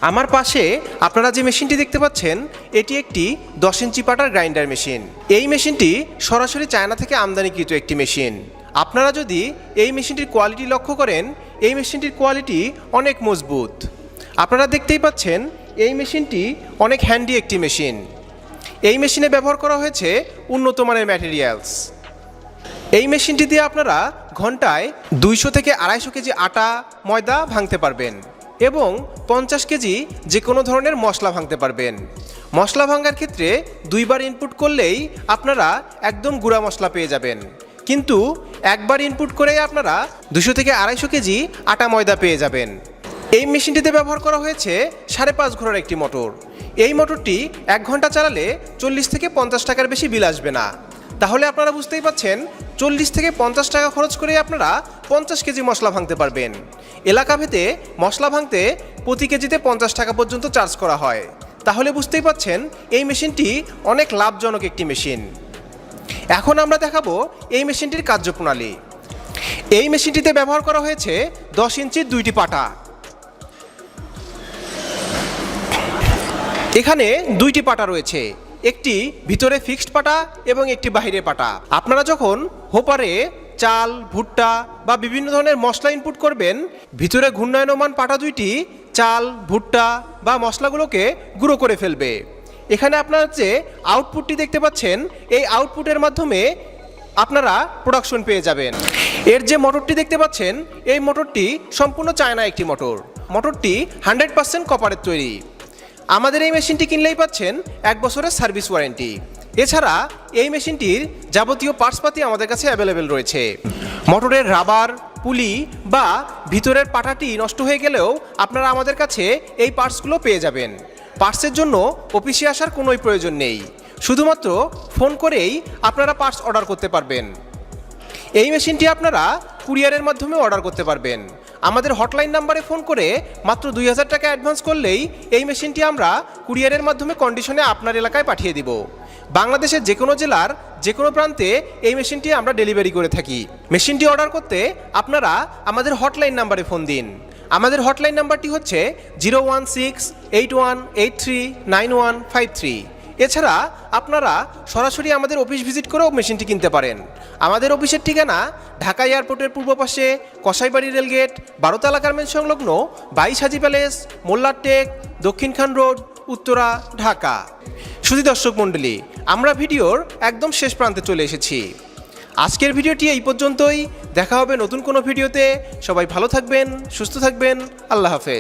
আমার পাশে আপনারা যে মেশিনটি দেখতে পাচ্ছেন এটি একটি 10 ইঞ্চি পাটার গ্রাইন্ডার মেশিন। এই মেশিনটি সরাসরি চায়না থেকে আমদানিকৃত একটি মেশিন। আপনারা যদি এই মেশিনটির কোয়ালিটি লক্ষ্য করেন, এই মেশিনটির কোয়ালিটি অনেক মজবুত। আপনারা দেখতেই পাচ্ছেন এই মেশিনটি অনেক হ্যান্ডি একটি মেশিন। এই মেশিনে ব্যবহার করা হয়েছে উন্নত মানের ম্যাটেরিয়ালস। এই মেশিনটি দিয়ে আপনারা ঘন্টায় 200 থেকে 250 কেজি আটা ময়দা ভাঙতে পারবেন এবং 50 কেজি যে কোনো ধরনের মশলা ভাঙতে পারবেন। মশলা ভাঙার ক্ষেত্রে 2 বার ইনপুট করলেই আপনারা একদম গুঁড়া মশলা পেয়ে যাবেন, কিন্তু একবার ইনপুট করেই আপনারা 200 থেকে 250 কেজি আটা ময়দা পেয়ে যাবেন। এই মেশিনটিতে ব্যবহার করা হয়েছে 5.5 ঘোড়ার একটি মোটর। এই মোটরটি 1 ঘন্টা চালালে 40 থেকে 50 টাকার বেশি বিল আসবে না। তাহলে আপনারা বুঝতেই পাচ্ছেন 40 থেকে 50 টাকা খরচ করে আপনারা 50 কেজি মশলা ভাঙতে পারবেন। এলাকাভেদে মশলা ভাঙতে প্রতি কেজিতে 50 টাকা পর্যন্ত চার্জ করা হয়। তাহলে বুঝতেই পাচ্ছেন এই মেশিনটি অনেক লাভজনক একটি মেশিন। এখন আমরা দেখাবো এই মেশিনটির কার্যপ্রণালী। এই মেশিনটিতে ব্যবহার করা হয়েছে 10 ইঞ্চির 2টি পাটা। এখানে 2টি পাটা রয়েছে, একটি ভিতরে ফিক্সড পাটা এবং একটি বাইরে পাটা। আপনারা যখন হোপারে চাল, ভুট্টা বা বিভিন্ন ধরনের মশলা ইনপুট করবেন, ভিতরে ঘূর্ণায়মান পাটা 2টি চাল, ভুট্টা বা মশলাগুলোকে গুঁড়ো করে ফেলবে। এখানে আপনারা যে আউটপুটটি দেখতে পাচ্ছেন, এই আউটপুটের মাধ্যমে আপনারা প্রোডাকশন পেয়ে যাবেন। এর যে মোটরটি দেখতে পাচ্ছেন, এই মোটরটি সম্পূর্ণ চায়না একটি মোটর। মোটরটি 100% কপারের তৈরি। আমাদের এই মেশিনটি কিনলেই পাচ্ছেন 1 বছরের সার্ভিস ওয়ারেন্টি। এছাড়া এই মেশিনটির যাবতীয় পার্টসপাতি আমাদের কাছে অ্যাভেলেবেল রয়েছে। মোটরের রাবার, পুলি বা ভিতরের পাটাটি নষ্ট হয়ে গেলেও আপনারা আমাদের কাছে এই পার্টসগুলো পেয়ে যাবেন। পার্টসের জন্য অফিসে আসার কোনোই প্রয়োজন নেই, শুধুমাত্র ফোন করেই আপনারা পার্টস অর্ডার করতে পারবেন। এই মেশিনটি আপনারা কুরিয়ারের মাধ্যমে অর্ডার করতে পারবেন। আমাদের হটলাইন নাম্বারে ফোন করে মাত্র 2000 টাকা অ্যাডভান্স করলেই এই মেশিনটি আমরা কুরিয়ারের মাধ্যমে কন্ডিশনে আপনার এলাকায় পাঠিয়ে দিব। বাংলাদেশের যে কোনো জেলার যে কোনো প্রান্তে এই মেশিনটি আমরা ডেলিভারি করে থাকি। মেশিনটি অর্ডার করতে আপনারা আমাদের হটলাইন নাম্বারে ফোন দিন। আমাদের হটলাইন নাম্বারটি হচ্ছে 01681839153। এছাড়া আপনারা সরাসরি আমাদের অফিস ভিজিট করেও মেশিনটি কিনতে পারেন। আমাদের অফিসের ঠিকানা ঢাকা এয়ারপোর্টের পূর্ব পাশে কসাইবাড়ি রেলগেট, 12 তালা গার্মেন্টস সংলগ্ন 22 হাজি প্যালেস, মোল্লার টেক, দক্ষিণ খান রোড, উত্তরা, ঢাকা। শুধু দর্শক মণ্ডলী, আমরা ভিডিওর একদম শেষ প্রান্তে চলে এসেছি। আজকের ভিডিওটি এই পর্যন্তই। দেখা হবে নতুন কোনো ভিডিওতে। সবাই ভালো থাকবেন, সুস্থ থাকবেন। আল্লাহ হাফেজ।